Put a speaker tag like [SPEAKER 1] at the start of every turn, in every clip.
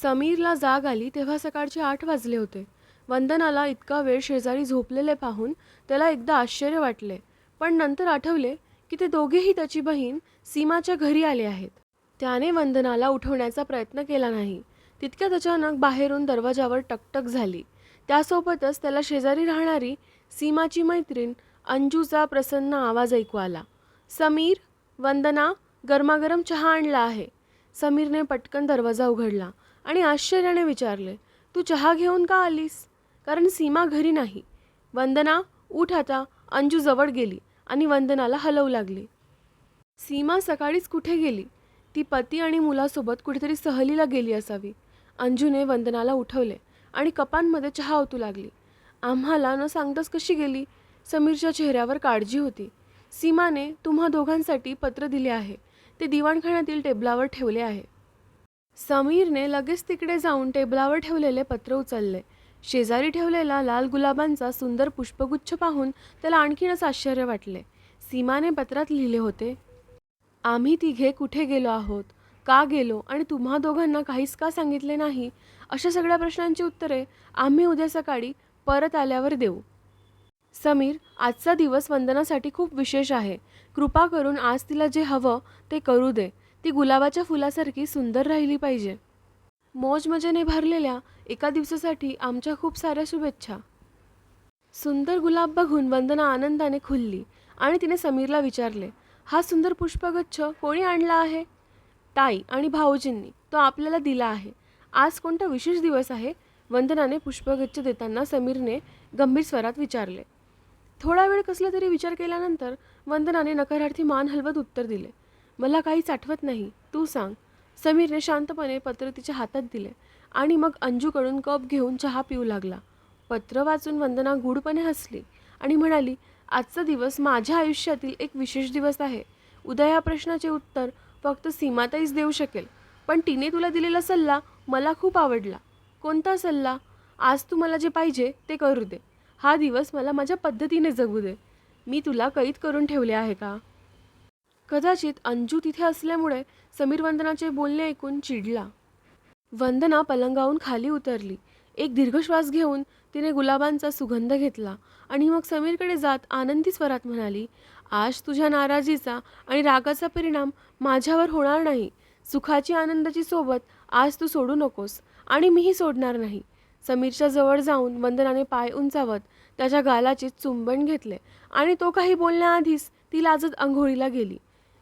[SPEAKER 1] समीरला जाग आली तेव्हा सकाळचे 8 वाजले होते. वंदनाला इतका वेळ शेजारी झोपलेले पाहून त्याला एकदा आश्चर्य वाटले, पण नंतर आठवले की ते दोघेही त्याची बहीण सीमाच्या घरी आले आहेत. त्याने वंदनाला उठवण्याचा प्रयत्न केला नाही. तितक्यात अचानक बाहेरून दरवाजावर टकटक झाली. त्यासोबतच त्याला शेजारी राहणारी सीमाची मैत्रीण अंजूचा प्रसन्न आवाज ऐकू आला. "समीर, वंदना, गरमागरम चहा आणला आहे." समीरने पटकन दरवाजा उघडला आणि आश्चर्याने विचारले, "तू चहा घेऊन का आलीस?" "कारण सीमा घरी नाही." "वंदना, उठ आता." अंजू जवळ गेली आणि वंदनाला हलवू लागली. सीमा सकाळीच कुठे गेली? ती पती आणि मुलासोबत कुठेतरी सहलीला गेली असावी. अंजूने वंदनाला उठवले आणि कपांमध्ये चहा ओतू लागली. "आम्हाला न सांगताच कशी गेली?" समीरच्या चेहऱ्यावर काळजी होती. "सीमाने तुम्हा दोघांसाठी पत्र दिले आहे. ते दिवाणखान्यातील टेबलावर ठेवले आहे." समीरने लगेच तिकडे जाऊन टेबलावर ठेवलेले पत्र उचलले. शेजारी ठेवलेला लाल गुलाबांचा सुंदर पुष्पगुच्छ पाहून त्याला आणखीनच आश्चर्य वाटले. सीमाने पत्रात लिहिले होते, "आम्ही तिघे कुठे गेलो आहोत, का गेलो आणि तुम्हा दोघांना काहीच का सांगितले नाही, अशा सगळ्या प्रश्नांची उत्तरे आम्ही उद्या सकाळी परत आल्यावर देऊ. समीर, आजचा दिवस वंदनासाठी खूप विशेष आहे. कृपा करून आज तिला जे हवं ते करू दे. ती गुलाबाच्या फुलासारखी सुंदर राहिली पाहिजे. मौजमजेने भरलेल्या एका दिवसासाठी आमच्या खूप साऱ्या शुभेच्छा." सुंदर गुलाब बघून वंदना आनंदाने खुलली आणि तिने समीरला विचारले, "हा सुंदर पुष्पगुच्छ कोणी आणला आहे?" "ताई आणि भाऊजींनी. तो आपल्याला दिला आहे. आज कोणता विशेष दिवस आहे?" वंदनाने पुष्पगुच्छ देताना समीरने गंभीर स्वरात विचारले. थोडा वेळ कसला तरी विचार केल्यानंतर वंदनाने नकारार्थी मान हलवत उत्तर दिले, "मला काहीच आठवत नाही. तू सांग." समीरने शांतपणे पत्र तिच्या हातात दिले आणि मग अंजूकडून कप घेऊन चहा पिऊ लागला. पत्र वाचून वंदना गूढपणे हसली आणि म्हणाली, "आजचा दिवस माझ्या आयुष्यातील एक विशेष दिवस आहे. उद्या या प्रश्नाचे उत्तर फक्त सीमाताईच देऊ शकेल. पण तिने तुला दिलेला सल्ला मला खूप आवडला." "कोणता सल्ला?" "आज तू मला जे पाहिजे ते करू दे. हा दिवस मला माझ्या पद्धतीने जगू दे. मी तुला कैद करून ठेवले आहे का?" कदाचित अंजू तिथे असल्यामुळे समीर वंदनाचे बोलणे ऐकून चिडला. वंदना पलंगावरून खाली उतरली. एक दीर्घ श्वास घेऊन तिने गुलाबांचा सुगंध घेतला आणि मग समीरकडे जात आनंदी स्वरात म्हणाली, "आज तुझ्या नाराजीचा आणि रागाचा परिणाम माझ्यावर होणार नाही. सुखाची आनंदाची सोबत आज तू सोडू नकोस आणि मीही सोडणार नाही." समीरच्या जवळ जाऊन वंदनाने पाय उंचावत त्याच्या गालाचे चुंबन घेतले आणि तो काही बोलण्याआधीच ती लाजत अंघोळीला गेली.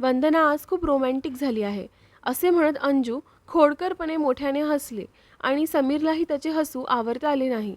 [SPEAKER 1] "वंदना आज खूप रोमॅन्टिक झाली आहे," असे म्हणत अंजू खोडकरपणे मोठ्याने हसले आणि समीरलाही त्याचे हसू आवरता आले नाही.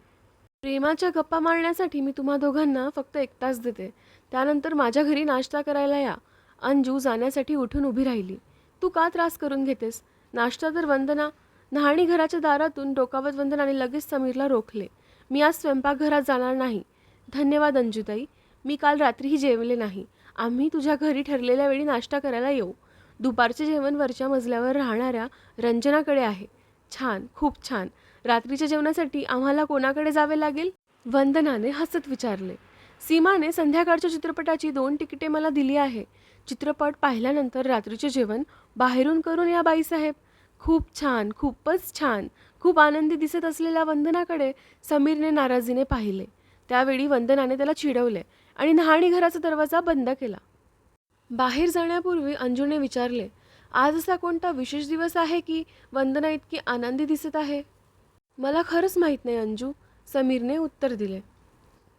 [SPEAKER 1] "प्रेमाच्या गप्पा मारण्यासाठी मी तुम्हा दोघांना फक्त 1 तास देते. त्यानंतर माझ्या घरी नाश्ता करायला या." अंजू जाण्यासाठी उठून उभी राहिली. "तू का त्रास करून घेतेस? नाश्ता तर." वंदना न्हाणीघराच्या दारातून डोकावत वंदनाने लगेच समीरला रोखले. "मी आज स्वयंपाकघरात जाणार नाही." "धन्यवाद अंजूताई. मी काल रात्रीही जेवले नाही. आम्ही तुझ्या घरी ठरलेल्या वेळी नाश्ता करायला येऊ. दुपारचे जेवण वरच्या मजल्यावर राहणाऱ्या रंजनाकडे आहे." "छान, खूप छान. रात्रीच्या जेवणासाठी आम्हाला कोणाकडे जावे लागेल?" वंदनाने हसत विचारले. "सीमाने संध्याकाळच्या चित्रपटाची 2 तिकिटे मला दिली आहे. चित्रपट पाहिल्यानंतर रात्रीचे जेवण बाहेरून करून या बाईसाहेब." "खूप छान, खूपच छान." खूप आनंदी दिसत असलेल्या वंदनाकडे समीरने नाराजीने पाहिले. त्यावेळी वंदनाने त्याला चिडवले आणि न्हाणीघराचा दरवाजा बंद केला. बाहेर जाण्यापूर्वी अंजूने विचारले, "आज असा कोणता विशेष दिवस आहे की वंदना इतकी आनंदी दिसत आहे?" "मला खरंच माहीत नाही अंजू." समीरने उत्तर दिले.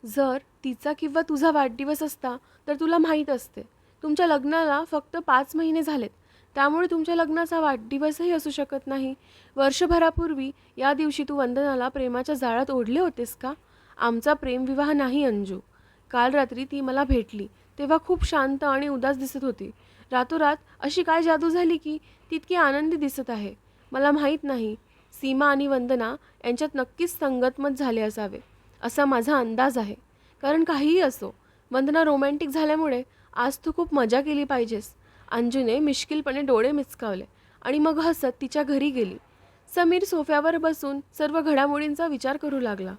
[SPEAKER 1] "जर तिचा किंवा तुझा वाढदिवस असता तर तुला माहीत असते. तुमच्या लग्नाला फक्त 5 महिने झालेत. त्यामुळे तुमच्या लग्नाचा वाढदिवसही असू शकत नाही. वर्षभरापूर्वी या दिवशी तू वंदनाला प्रेमाच्या जाळ्यात ओढले होतेस का?" "आमचा प्रेमविवाह नाही अंजू. काल रात्री ती मला भेटली तेव्हा खूप शांत आणि उदास दिसत होती. रातोरात अशी काय जादू झाली की ती इतकी आनंदी दिसत आहे? मला माहीत नाही. सीमा आणि वंदना यांच्यात नक्कीच संगतमत झाले असावे असा माझा अंदाज आहे. कारण काहीही असो, वंदना रोमॅन्टिक झाल्यामुळे आज तू खूप मजा केली पाहिजेस." अंजूने मिश्किलपणे डोळे मिचकावले आणि मग हसत तिच्या घरी गेली. समीर सोफ्यावर बसून सर्व घडामोडींचा विचार करू लागला.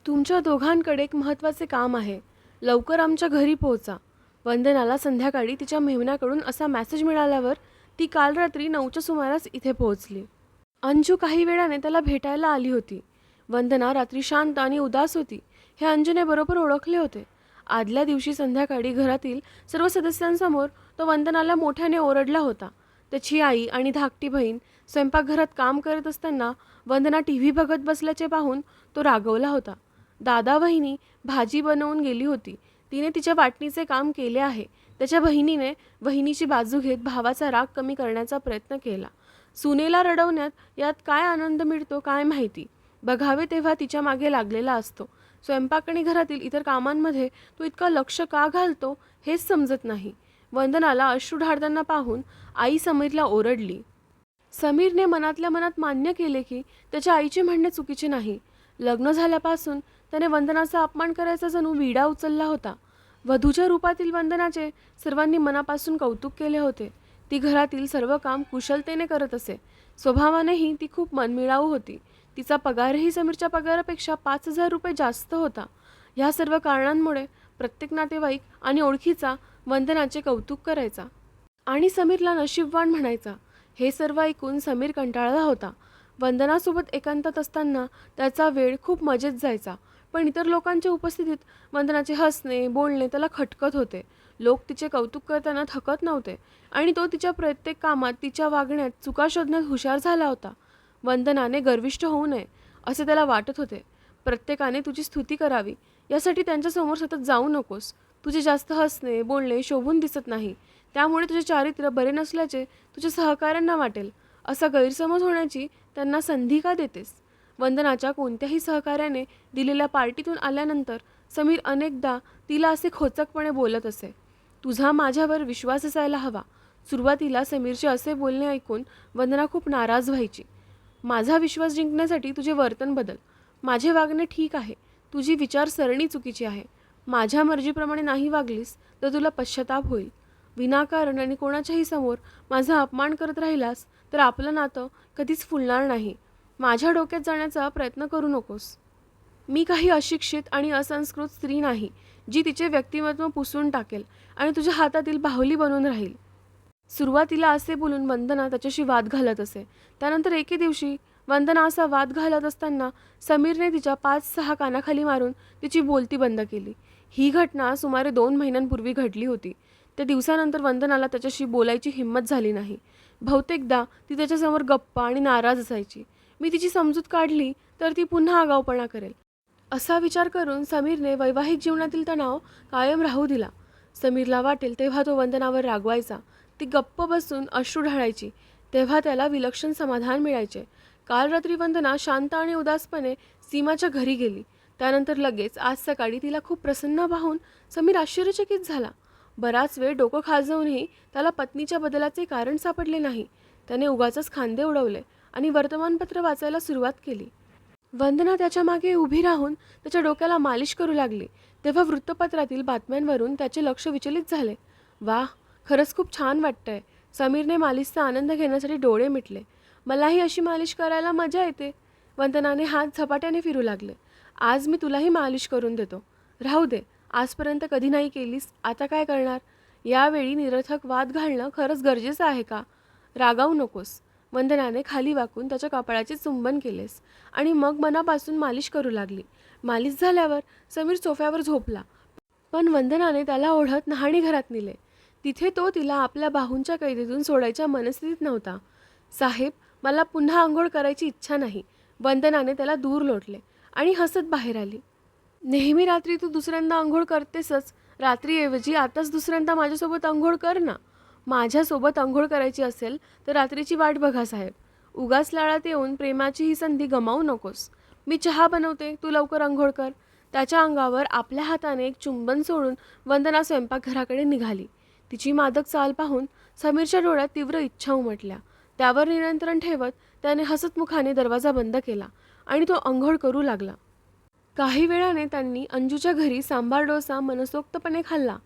[SPEAKER 1] "तुमच्या दोघांकडे एक महत्त्वाचे काम आहे. लवकर आमच्या घरी पोहोचा." वंदनाला संध्याकाळी तिच्या मेहुण्याकडून असा मेसेज मिळाल्यावर ती काल रात्री 9च्या सुमारास इथे पोहोचली. अंजू काही वेळाने त्याला भेटायला आली होती. वंदना रात्री शांत आणि उदास होती हे अंजूने बरोबर ओळखले होते. आदल्या दिवशी संध्याकाळी घरातील सर्व सदस्यांसमोर तो वंदनाला मोठ्याने ओरडला होता. त्याची आई आणि धाकटी बहीण स्वयंपाकघरात काम करत असताना वंदना टीव्ही बघत बसल्याचे पाहून तो रागवला होता. दादा वहिनी भाजी बनवून गेली होती. तिने तिच्या वाटणीचे काम केले आहे. त्याच्या बहिणीने वहिनीची बाजू घेत भावाचा राग कमी करण्याचा प्रयत्न केला. सुनेला रडवण्यात यात काय आनंद मिळतो काय माहिती. बघावे तेव्हा तिच्या मागे लागलेला असतो. स्वयंपाक आणि घरातील इतर कामांमध्ये तो इतका लक्ष का घालतो हेच समजत नाही. वंदनाला अश्रू ढाळताना पाहून आई समीरला ओरडली. समीरने मनातल्या मनात मान्य केले की त्याच्या आईचे म्हणणे चुकीचे नाही. लग्न झाल्यापासून त्याने वंदनाचा अपमान करायचा जणू विडा उचलला होता. वधूच्या रूपातील वंदनाचे सर्वांनी मनापासून कौतुक केले होते. ती घरातील सर्व काम कुशलतेने करत असे. स्वभावानेही ती खूप मनमिळाऊ होती. तिचा पगारही समीरच्या पगारापेक्षा 5,000 रुपये जास्त होता. ह्या सर्व कारणांमुळे प्रत्येक नातेवाईक आणि ओळखीचा वंदनाचे कौतुक करायचा आणि समीरला नशीबवान म्हणायचा. हे सर्व ऐकून समीर कंटाळला होता. वंदनासोबत एकांतात असताना त्याचा वेळ खूप मजेत जायचा. पण इतर लोकांच्या उपस्थितीत वंदनाचे हसणे बोलणे त्याला खटकत होते. लोक तिचे कौतुक करताना थकत नव्हते आणि तो तिच्या प्रत्येक कामात तिच्या वागण्यात चुका शोधण्यात हुशार झाला होता. वंदनाने गर्विष्ठ होऊ नये असे त्याला वाटत होते. प्रत्येकाने तुझी स्तुती करावी यासाठी त्यांच्यासमोर सतत जाऊ नकोस. तुझे जास्त हसणे बोलणे शोभून दिसत नाही. त्यामुळे तुझे चारित्र्य बरे नसल्याचे तुझ्या सहकाऱ्यांना वाटेल. असा गैरसमज होण्याची त्यांना संधी का देतेस. वंदनाच्या कोणत्याही सहकार्याने दिलेल्या पार्टीतून आल्यानंतर समीर अनेकदा तिला असे खोचकपणे बोलत असे. तुझा माझ्यावर विश्वास असायला हवा. सुरुवातीला समीरचे असे बोलणे ऐकून वंदना खूप नाराज व्हायची. माझा विश्वास जिंकण्यासाठी तुझे वर्तन बदल. माझे वागणे ठीक आहे. तुझी विचारसरणी चुकीची आहे. माझ्या मर्जीप्रमाणे नाही वागलीस तर तुला पश्चाताप होईल. विनाकारण आणि कोणाच्याही समोर माझा अपमान करत राहिलास तर आपलं नातं कधीच फुलणार नाही. माझ्या डोक्यात जाण्याचा प्रयत्न करू नकोस. मी काही अशिक्षित आणि असंस्कृत स्त्री नाही जी तिचे व्यक्तिमत्व पुसून टाकेल आणि तुझ्या हातातील बाहुली बनून राहील. सुरुवातीला असे बोलून वंदना त्याच्याशी वाद घालत असे. त्यानंतर एके दिवशी वंदना असा वाद घालत असताना समीरने तिच्या 5-6 कानाखाली मारून तिची बोलती बंद केली. ही घटना सुमारे 2 महिन्यांपूर्वी घडली होती. त्या दिवसानंतर वंदनाला त्याच्याशी बोलायची हिंमत झाली नाही. बहुतेकदा ती त्याच्यासमोर गप्प आणि नाराज असायची. मी तिची समजूत काढली तर ती पुन्हा आगाऊपणा करेल असा विचार करून समीरने वैवाहिक जीवनातील तणाव कायम राहू दिला. समीरला वाटेल तेव्हा तो वंदनावर रागवायचा. ती गप्प बसून अश्रू ढाळायची. तेव्हा त्याला विलक्षण समाधान मिळायचे. काल रात्री वंदना शांत आणि उदासपणे सीमाच्या घरी गेली. त्यानंतर लगेच आज सकाळी तिला खूप प्रसन्न पाहून समीर आश्चर्यचकित झाला. बराच वेळ डोकं खाजवूनही त्याला पत्नीच्या बदलाचे कारण सापडले नाही. त्याने उगाचच खांदे उडवले आणि वर्तमानपत्र वाचायला सुरुवात केली. वंदना त्याच्या मागे उभी राहून त्याच्या डोक्याला मालिश करू लागली. तेव्हा वृत्तपत्रातील बातम्यांवरून त्याचे लक्ष विचलित झाले. वाह, खरंच खूप छान वाटतंय. समीरने मालिशचा आनंद घेण्यासाठी डोळे मिटले. मलाही अशी मालिश करायला मजा येते. वंदनाने हात झपाट्याने फिरू लागले. आज मी तुलाही मालिश करून देतो. राहू दे, आजपर्यंत कधी नाही केलीस, आता काय करणार. यावेळी निरर्थक वाद घालणं खरंच गरजेचं आहे का. रागावू नकोस. वंदनाने खाली वाकून त्याच्या कपाळाचे चुंबन केलेस आणि मग मनापासून मालिश करू लागली. मालिश झाल्यावर समीर सोफ्यावर झोपला. पण वंदनाने त्याला ओढत न्हाणीघरात नेले. तिथे तो तिला आपल्या बाहूंच्या कैदेतून सोडायच्या मनस्थितीत नव्हता. साहेब, मला पुन्हा आंघोळ करायची इच्छा नाही. वंदनाने त्याला दूर लोटले आणि हसत बाहेर आली. नेहमी रात्री तू दुसऱ्यांदा आंघोळ करतेसच. रात्रीऐवजी आताच दुसऱ्यांदा माझ्यासोबत आंघोळ कर ना. माझ्यासोबत आंघोळ करायची असेल तर रात्रीची वाट बघा साहेब. उगाच लाळात येऊन प्रेमाची ही संधी गमावू नकोस. मी चहा बनवते, तू लवकर आंघोळ कर. त्याच्या अंगावर आपल्या हाताने एक चुंबन सोडून वंदना स्वयंपाकघराकडे निघाली. तिची मादक चाल पाहून समीरच्या डोळ्यात तीव्र इच्छा उमटल्या. त्यावर नियंत्रण ठेवत त्याने हसतमुखाने दरवाजा बंद केला आणि तो आंघोळ करू लागला. काही वेळाने त्यांनी अंजूच्या घरी सांबार डोसा मनसोक्तपणे खाल्ला.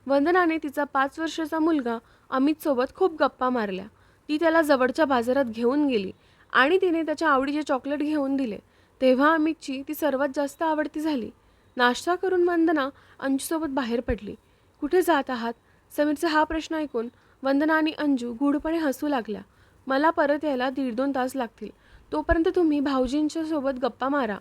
[SPEAKER 1] वंदनाने तिचा 5 वर्षाचा मुलगा अमितसोबत खूप गप्पा मारल्या. ती त्याला जवळच्या बाजारात घेऊन गेली आणि तिने त्याच्या आवडीचे चॉकलेट घेऊन दिले. तेव्हा अमितची ती सर्वात जास्त आवडती झाली. नाश्ता करून वंदना अंजूसोबत बाहेर पडली. कुठे जात आहात. समीरचा हा प्रश्न ऐकून वंदना आणि अंजू गूढपणे हसू लागल्या. मला परत यायला 1.5-2 तास लागतील. तोपर्यंत तुम्ही भाऊजींच्या सोबत गप्पा मारा.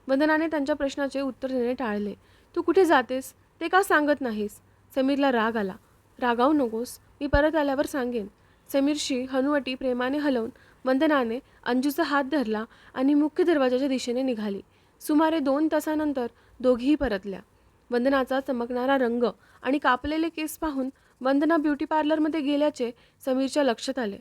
[SPEAKER 1] वंदनाने त्यांच्या प्रश्नाचे उत्तर देणे टाळले. तू कुठे जातेस ते का सांगत नाहीस? समीरला राग आला. रागावू नकोस, मी परत आल्यावर सांगेन. समीरशी हनुवटी प्रेमाने हलवून वंदनाने अंजूचा हात धरला आणि मुख्य दरवाजाच्या दिशेने निघाली. सुमारे 2 तासानंतर दोघीही परतल्या. वंदनाचा चमकणारा रंग आणि कापलेले केस पाहून वंदना ब्युटी पार्लरमध्ये गेल्याचे समीरच्या लक्षात आले.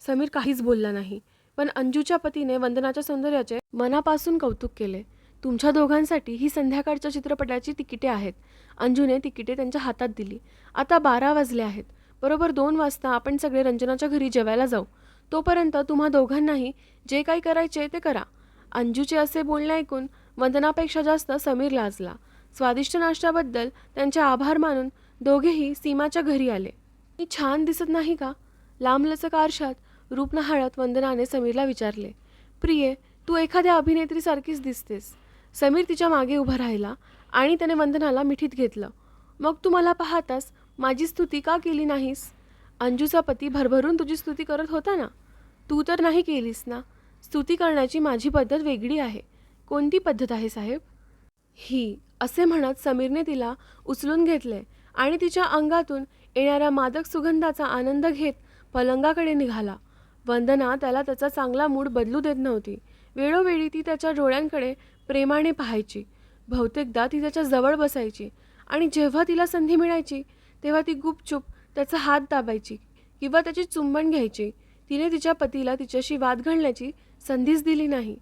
[SPEAKER 1] समीर काहीच बोलला नाही, पण अंजूच्या पतीने वंदनाच्या सौंदर्याचे मनापासून कौतुक केले. तुमच्या दोघांसाठी ही संध्याकाळच्या चित्रपटाची तिकिटे आहेत. अंजूने तिकिटे त्यांच्या हातात दिली. आता 12 वाजले आहेत. बरोबर 2 वाजता आपण सगळे रंजनाच्या घरी जेवायला जाऊ. तोपर्यंत तुम्हा दोघांनाही जे काही करायचे ते करा. अंजूचे असे बोलणे ऐकून वंदनापेक्षा जास्त समीर लाजला. स्वादिष्ट नाश्त्याबद्दल त्यांचे आभार मानून दोघेही सीमाच्या घरी आले. मी छान दिसत नाही का? लांबलचक आरशात रूप न्याहाळत वंदनाने समीरला विचारले. प्रिये, तू एखाद्या अभिनेत्रीसारखीच दिसतेस. समीर तिच्या मागे उभा राहिला आणि त्याने वंदनाला मिठीत घेतलं. मग तू मला पाहतास माझी स्तुती का केली नाहीस? अंजूचा पती भरभरून तुझी स्तुती करत होता ना. तू तर नाही केलीस ना. स्तुती करण्याची माझी पद्धत वेगळी आहे. कोणती पद्धत आहे साहेब? ही, असे म्हणत समीरने तिला उचलून घेतले आणि तिच्या अंगातून येणाऱ्या मादक सुगंधाचा आनंद घेत पलंगाकडे निघाला. वंदना त्याला त्याचा चांगला मूड बदलू देत नव्हती. वेळोवेळी ती त्याच्या डोळ्यांकडे प्रेमाने पाहायची. बहुतेकदा ती त्याच्या जवळ बसायची आणि जेव्हा तिला संधी मिळायची तेव्हा ती गुपचूप त्याचा हात दाबायची किंवा त्याची चुंबन घ्यायची. तिने तिच्या पतीला तिच्याशी वाद घालण्याची संधीच दिली नाही.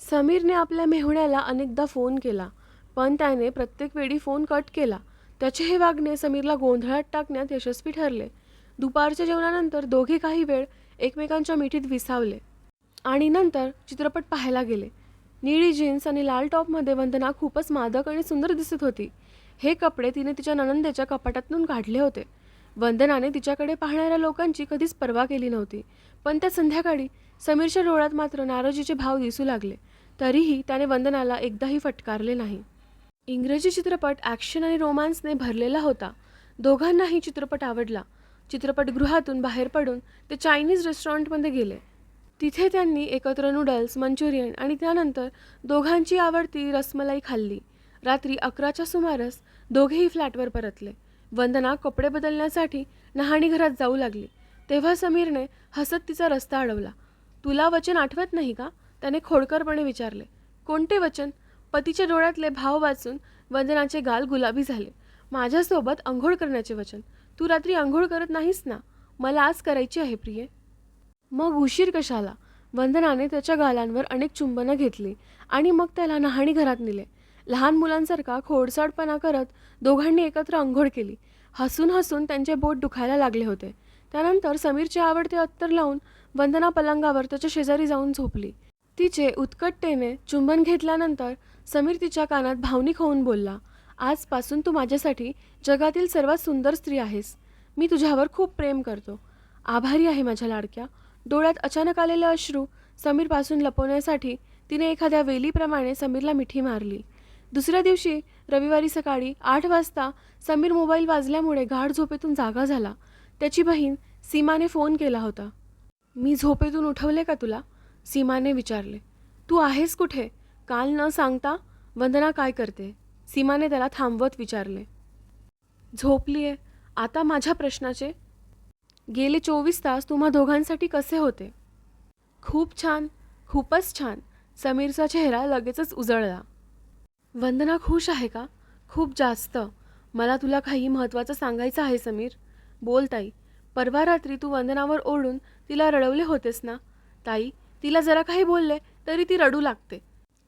[SPEAKER 1] समीरने आपल्या मेहुण्याला अनेकदा फोन केला, पण त्याने प्रत्येक वेळी फोन कट केला. त्याचे हे वागणे समीरला गोंधळात टाकण्यात यशस्वी ठरले. दुपारच्या जेवणानंतर दोघे काही वेळ एकमेकांच्या मिठीत विसावले आणि नंतर चित्रपट पाहायला गेले. निळी जीन्स आणि लाल टॉपमध्ये वंदना खूपच मादक आणि सुंदर दिसत होती. हे कपडे तिने तिच्या नणंदेच्या कपाटातून काढले होते. वंदनाने तिच्याकडे पाहणाऱ्या लोकांची कधीच पर्वा केली नव्हती, पण त्या संध्याकाळी समीरच्या डोळ्यात मात्र नाराजीचे भाव दिसू लागले. तरीही त्याने वंदनाला एकदाही फटकारले नाही. इंग्रजी चित्रपट ॲक्शन आणि रोमांसने भरलेला होता. दोघांनाही चित्रपट आवडला. चित्रपटगृहातून बाहेर पडून ते चायनीज रेस्टॉरंटमध्ये गेले. तिथे त्यांनी एकत्र नूडल्स, मंचुरियन आणि त्यानंतर दोघांची आवडती रसमलाई खाल्ली. रात्री 11च्या सुमारास दोघेही फ्लॅटवर परतले. वंदना कपडे बदलण्यासाठी न्हाणीघरात जाऊ लागली. तेव्हा समीरने हसत तिचा रस्ता अडवला. तुला वचन आठवत नाही का? त्याने खोडकरपणे विचारले. कोणते वचन? पतीच्या डोळ्यातले भाव वाचून वंदनाचे गाल गुलाबी झाले. माझ्यासोबत अंघोळ करण्याचे वचन. तू रात्री अंघोळ करत नाहीस ना? मला आज करायची आहे प्रिये. मग उशीर कशाला? वंदनाने त्याच्या गालांवर अनेक चुंबनं घेतली आणि मग त्याला न्हाणीघरात नेले. लहान मुलांसारखा खोडसाळपणा करत दोघांनी एकत्र अंघोळ केली. हसून हसून त्यांचे बोट दुखायला लागले होते. त्यानंतर समीरचे आवडते अत्तर लावून वंदना पलंगावर त्याच्या शेजारी जाऊन झोपली. तिचे उत्कटतेने चुंबन घेतल्यानंतर समीर तिच्या कानात भावनिक होऊन बोलला. आजपासून तू माझ्यासाठी जगातील सर्वात सुंदर स्त्री आहेस. मी तुझ्यावर खूप प्रेम करतो. आभारी आहे माझ्या लाडक्या. डोळ्यात अचानक आलेले अश्रू समीरपासून लपवण्यासाठी तिने एखाद्या वेलीप्रमाणे समीरला मिठी मारली. दुसऱ्या दिवशी रविवारी सकाळी 8 वाजता समीर मोबाईल वाजल्यामुळे गाढ झोपेतून जागा झाला. त्याची बहीण सीमाने फोन केला होता. मी झोपेतून उठवले का तुला? सीमाने विचारले. तू आहेस कुठे? काल न सांगता वंदना काय करते? सीमाने त्याला थांबवत विचारले. झोपलीये. आता माझ्या प्रश्नाचे? गेले 24 तास तुम्हा दोघांसाठी कसे होते? खूप छान, खूपच छान. समीरचा चेहरा लगेचच उजळला. वंदना खुश आहे का? खूप जास्त. मला तुला काही महत्त्वाचं सांगायचं आहे समीर. बोल ताई. परवा रात्री तू वंदनावर ओढून तिला रडवले होतेस ना? ताई, तिला जरा काही बोलले तरी ती रडू लागते.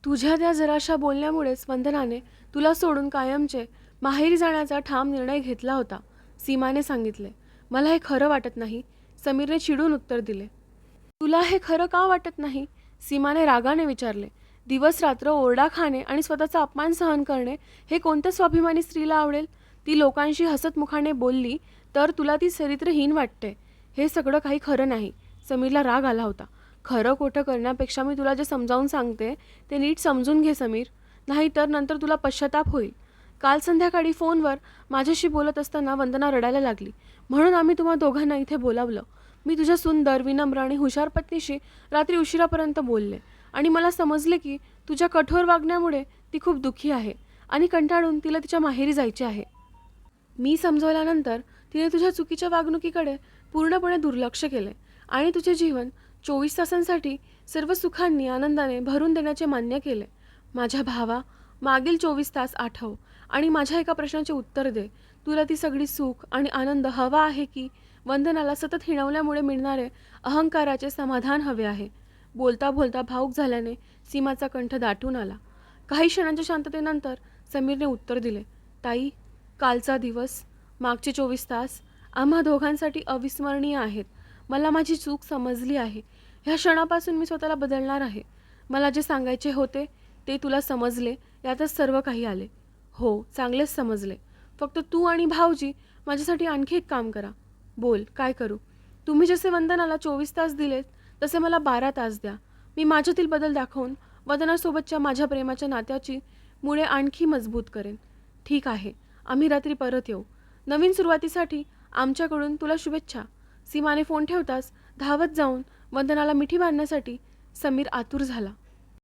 [SPEAKER 1] तुझ्या त्या जराशा बोलण्यामुळेच वंदनाने तुला सोडून कायमचे माहेरी जाण्याचा ठाम निर्णय घेतला होता, सीमाने सांगितले. मला हे खरं वाटत नाही, समीरने चिडून उत्तर दिले. तुला हे खरं का वाटत नाही? सीमाने रागाने विचारले. दिवस रात्र ओरडा खाणे आणि स्वतःचा अपमान सहन करणे हे कोणत्या स्वाभिमानी स्त्रीला आवडेल? ती लोकांशी हसतमुखाने बोलली तर तुला ती चरित्रहीन वाटते. हे सगळं काही खरं नाही. समीरला राग आला होता. खरं खोटं करण्यापेक्षा मी तुला जे समजावून सांगते ते नीट समजून घे समीर, नाहीतर नंतर तुला पश्चाताप होईल. काल संध्याकाळी फोनवर माझ्याशी बोलत असताना वंदना रडायला लागली, म्हणून आम्ही तुम्हा दोघांना इथे बोलावलं. मी तुझ्या सुंदर, विनम्र आणि हुशार पत्नीशी रात्री उशिरापर्यंत बोलले आणि मला समजले की तुझ्या कठोर वागण्यामुळे ती खूप दुःखी आहे आणि कंटाळून तिला तिच्या माहेरी जायचे आहे. मी समजवल्यानंतर तिने तुझ्या चुकीच्या वागणुकीकडे पूर्णपणे दुर्लक्ष केले आणि तुझे जीवन 24 तासांसाठी सर्व सुखांनी आनंदाने भरून देण्याचे मान्य केले. माझ्या भावा, मागील 24 तास आठव आणि माझ्या एका प्रश्नाचे उत्तर दे. तुला ती सगळी सुख आणि आनंद हवा आहे की वंदनाला सतत हिणवल्यामुळे मिळणारे अहंकाराचे समाधान हवे आहे? बोलता बोलता भाऊक झाल्याने सीमाचा कंठ दाटून आला. काही क्षणांच्या शांततेनंतर समीरने उत्तर दिले, ताई, कालचा दिवस, मागचे 24 तास आम्हा दोघांसाठी अविस्मरणीय आहेत. मला माझी चूक समजली आहे. ह्या क्षणापासून मी स्वतःला बदलणार आहे. मला जे सांगायचे होते ते तुला समजले, यातच सर्व काही आले. हो, चांगलेच समजले. फक्त तू आणि भाऊजी माझ्यासाठी आणखी एक काम करा. बोल, काय करू? तुम्ही जसे वंदनाला 24 तास दिलेत तसे मला 12 तास द्या. मी माझ्यातील बदल दाखवून वंदनासोबतच्या माझ्या प्रेमाच्या नात्याची मुळे आणखी मजबूत करेन. ठीक आहे, आम्ही रात्री परत येऊ. नवीन सुरुवातीसाठी आमच्याकडून तुला शुभेच्छा. सीमाने फोन ठेवताच धावत जाऊन वंदनाला मिठी मारण्यासाठी समीर आतुर झाला.